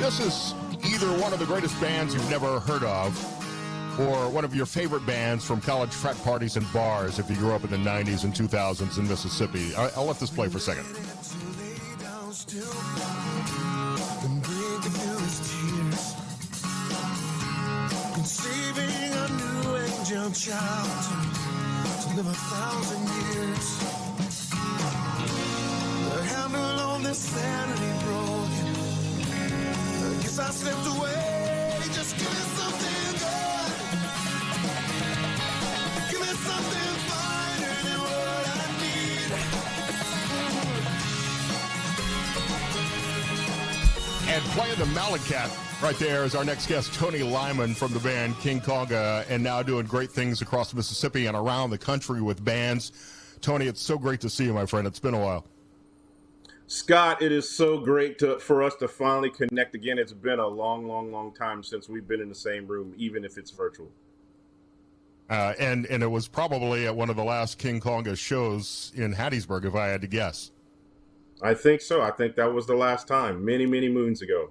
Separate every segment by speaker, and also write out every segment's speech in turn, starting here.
Speaker 1: this is either one of the greatest bands you've never heard of or one of your favorite bands from college frat parties and bars if you grew up in the 90s and 2000s in Mississippi. I'll let this play for a second.
Speaker 2: Conceiving a new angel child to live 1,000 years. The handle on this sanity broken. I guess I slipped away. Just give me something good. Give me something finer than what I need.
Speaker 1: And playing the Malacat right there is our next guest, Tony Lymon from the band King Konga, and now doing great things across Mississippi and around the country with bands. Tony, it's so great to see you, my friend. It's been a while.
Speaker 3: Scott, it is so great for us to finally connect again. It's been a long time since we've been in the same room, even if it's virtual.
Speaker 1: And it was probably at one of the last King Konga shows in Hattiesburg, if I had to guess.
Speaker 3: I think so. I think that was the last time, many moons ago.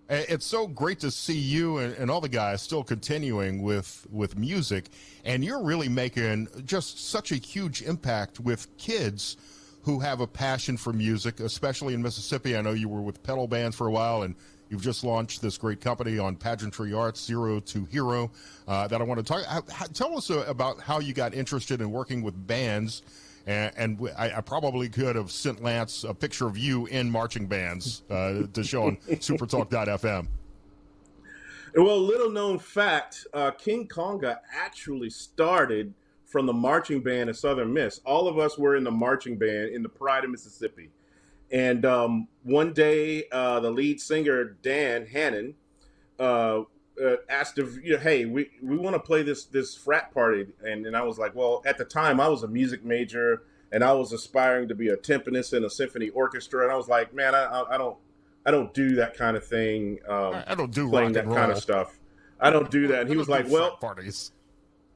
Speaker 1: It's so great to see you and all the guys still continuing with music, and you're really making just such a huge impact with kids who have a passion for music, especially in Mississippi. I know you were with pedal bands for a while, and you've just launched this great company on pageantry arts, Zero to Hero, that I want to talk. Tell us about how you got interested in working with bands. And I probably could have sent Lance a picture of you in marching bands to show on SuperTalk.fm.
Speaker 3: Well, little known fact, King Konga actually started from the marching band in Southern Miss. All of us were in the marching band in the Pride of Mississippi. And one day, the lead singer, Dan Hannon, asked if, hey, we want to play this frat party. And I was like, well, at the time I was a music major and I was aspiring to be a timpanist in a symphony orchestra. And I was like, man, I don't do that kind of thing.
Speaker 1: I don't do
Speaker 3: playing that kind of stuff. I don't do that. And he was like, well,
Speaker 1: parties.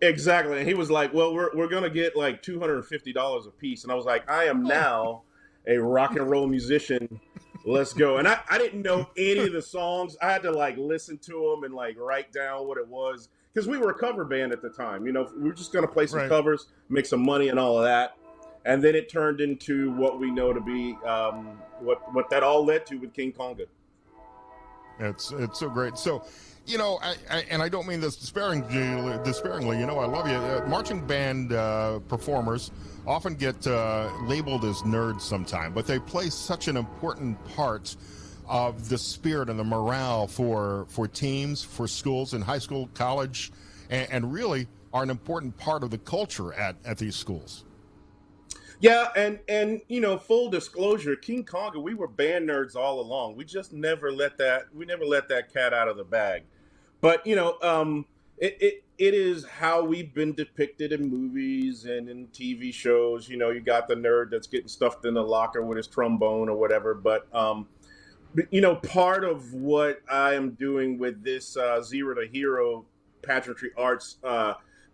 Speaker 3: Exactly. And he was like, well, we're going to get like $250 a piece. And I was like, I am now a rock and roll musician. Let's go. And I didn't know any of the songs. I had to like listen to them and like write down what it was, because we were a cover band at the time. We were just going to play some covers, make some money and all of that. And then it turned into what we know to be what that all led to with King Konga.
Speaker 1: It's so great. So, I don't mean this despairingly. I love you. Marching band performers often get labeled as nerds sometime, but they play such an important part of the spirit and the morale for teams, for schools in high school, college, and really are an important part of the culture at these schools.
Speaker 3: Yeah, and full disclosure, King Konga, we were band nerds all along. We just never let that cat out of the bag. But it is how we've been depicted in movies and in TV shows. You got the nerd that's getting stuffed in the locker with his trombone or whatever. But part of what I am doing with this Zero to Hero pageantry arts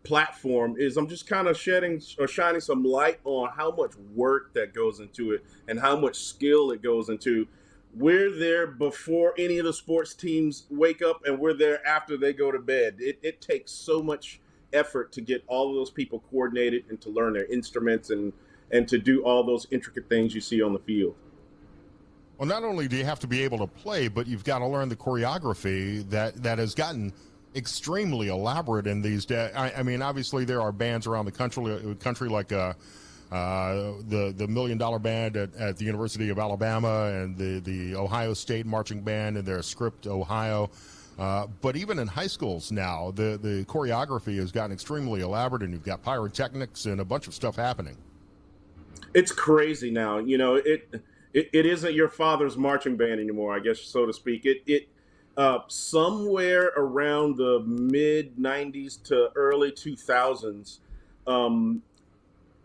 Speaker 3: platform is I'm just kind of shining some light on how much work that goes into it and how much skill it goes into. We're there before any of the sports teams wake up, and we're there after they go to bed. It takes so much effort to get all of those people coordinated and to learn their instruments and to do all those intricate things you see on the field.
Speaker 1: Well, not only do you have to be able to play, but you've got to learn the choreography that has gotten extremely elaborate in these days. I mean, obviously there are bands around the country like the $1 Million Band at the University of Alabama and the Ohio State Marching Band and their Script Ohio. But even in high schools now, the choreography has gotten extremely elaborate, and you've got pyrotechnics and a bunch of stuff happening.
Speaker 3: It's crazy now. It isn't your father's marching band anymore, I guess, so to speak. Somewhere around the mid 90s to early 2000s,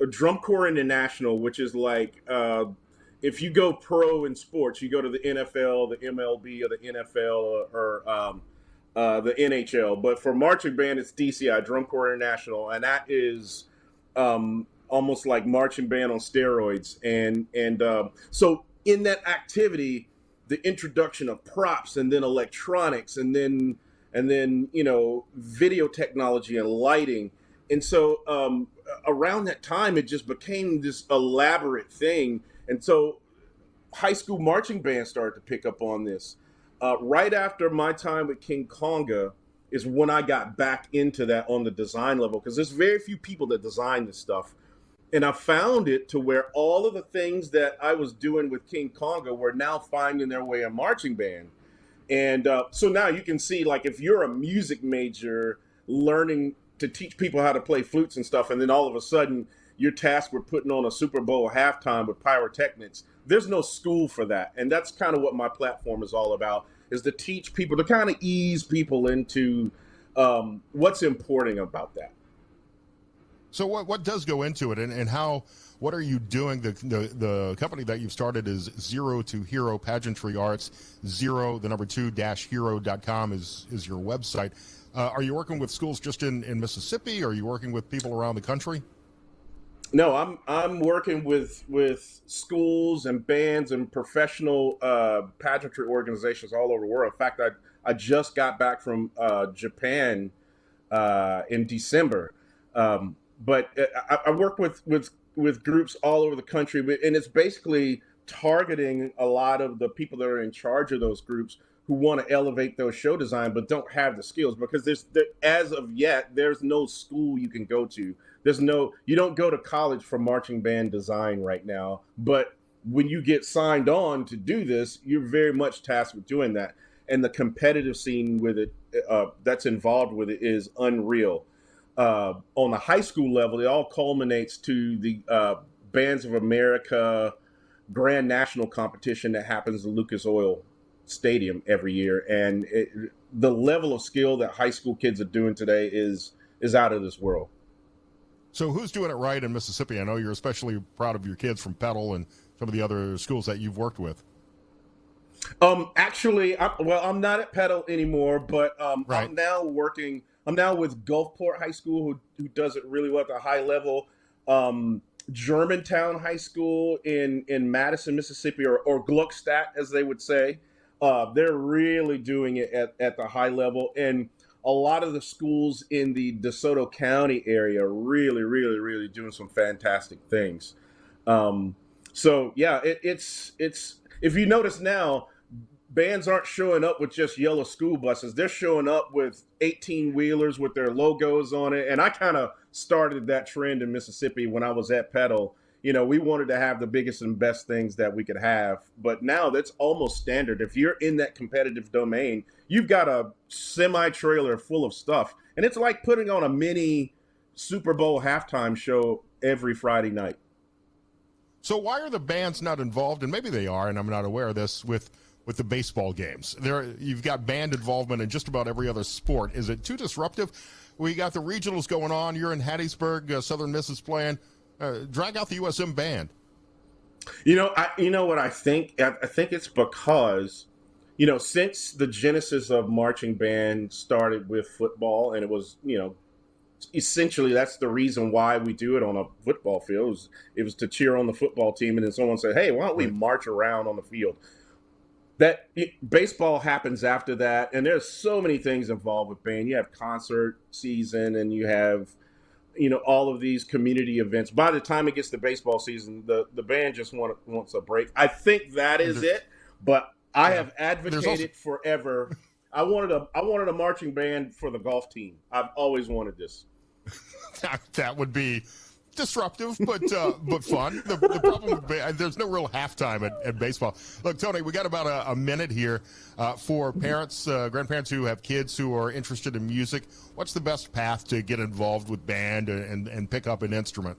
Speaker 3: a Drum Corps International, which is like if you go pro in sports, you go to the NFL, the MLB, or the NFL, or the NHL. But for marching band, it's DCI, Drum Corps International, and that is almost like marching band on steroids. And so in that activity, the introduction of props, and then electronics, and then video technology and lighting. And so around that time, it just became this elaborate thing. And so high school marching bands started to pick up on this. Right after my time with King Konga is when I got back into that on the design level, because there's very few people that design this stuff. And I found it to where all of the things that I was doing with King Konga were now finding their way in marching band. And so now you can see, like, if you're a music major learning to teach people how to play flutes and stuff, and then all of a sudden you're tasked with putting on a Super Bowl halftime with pyrotechnics, there's no school for that. And that's kind of what my platform is all about, is to teach people, to kind of ease people into what's important about that.
Speaker 1: So what does go into it, and what are you doing? The company that you've started is Zero to Hero Pageantry Arts. 0, 2-hero.com is your website. Are you working with schools just in Mississippi, or are you working with people around the country?
Speaker 3: No, I'm working with schools and bands and professional pageantry organizations all over the world. In fact, I just got back from Japan in December. But I work with groups all over the country, and it's basically targeting a lot of the people that are in charge of those groups who want to elevate those show design but don't have the skills, because as of yet, there's no school you can go to. You don't go to college for marching band design right now, but when you get signed on to do this, you're very much tasked with doing that. And the competitive scene with it that's involved with it is unreal. On the high school level, it all culminates to the Bands of America Grand National Competition that happens in Lucas Oil Stadium every year. And the level of skill that high school kids are doing today is out of this world.
Speaker 1: So who's doing it right in Mississippi? I know you're especially proud of your kids from Petal and some of the other schools that you've worked with.
Speaker 3: Actually, I'm not at Petal anymore, but
Speaker 1: right.
Speaker 3: I'm now with Gulfport High School, who does it really well at the high level. Germantown High School in Madison, Mississippi, or Gluckstadt, as they would say. They're really doing it at the high level. And a lot of the schools in the DeSoto County area are really, really, really doing some fantastic things. So yeah, it's if you notice now, bands aren't showing up with just yellow school buses. They're showing up with 18-wheelers with their logos on it. And I kind of started that trend in Mississippi when I was at Petal. We wanted to have the biggest and best things that we could have. But now that's almost standard. If you're in that competitive domain, you've got a semi-trailer full of stuff. And it's like putting on a mini Super Bowl halftime show every Friday night.
Speaker 1: So why are the bands not involved, and maybe they are, and I'm not aware of this, with the baseball games? You've got band involvement in just about every other sport. Is it too disruptive? We got the regionals going on. You're in Hattiesburg, Southern Miss is playing. Drag out the USM band.
Speaker 3: You know what I think? I think it's because, since the genesis of marching band started with football, and it was, essentially that's the reason why we do it on a football field. It was to cheer on the football team, and then someone said, "Hey, why don't we march around on the field?" Baseball happens after that, and there's so many things involved with band. You have concert season, and you have, all of these community events. By the time it gets to baseball season, the band just wants a break. I think that is it, but I have advocated forever. I wanted a marching band for the golf team. I've always wanted this.
Speaker 1: That would be disruptive, but fun. The problem with there's no real halftime at baseball. Look, Tony, we got about a minute here for parents, grandparents who have kids who are interested in music. What's the best path to get involved with band and pick up an instrument?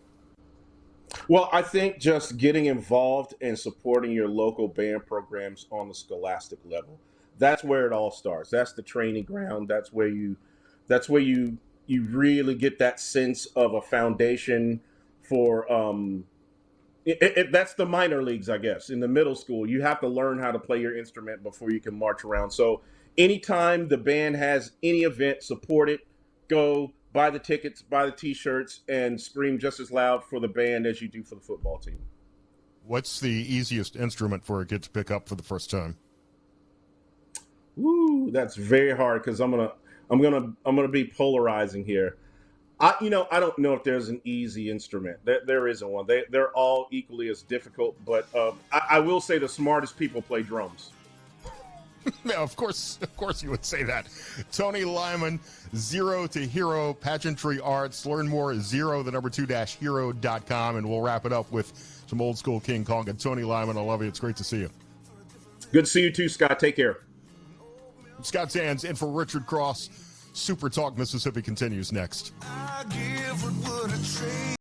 Speaker 3: Well, I think just getting involved and supporting your local band programs on the scholastic level. That's where it all starts. That's the training ground. That's where you really get that sense of a foundation for that's the minor leagues, I guess. In the middle school, you have to learn how to play your instrument before you can march around. So anytime the band has any event, support it. Go buy the tickets, buy the T-shirts, and scream just as loud for the band as you do for the football team.
Speaker 1: What's the easiest instrument for a kid to pick up for the first time?
Speaker 3: that's very hard because I'm gonna be polarizing here. I don't know if there's an easy instrument. There isn't one. They're all equally as difficult. But I will say the smartest people play drums.
Speaker 1: Yeah, of course you would say that. Tony Lymon, Zero to Hero Pageantry Arts. Learn more at 0-2-hero.com, and we'll wrap it up with some old school King Kong. And Tony Lymon, I love you. It's great to see you.
Speaker 3: Good to see you too, Scott. Take care.
Speaker 1: Scott Sands in for Richard Cross. Super Talk Mississippi continues next.
Speaker 2: I give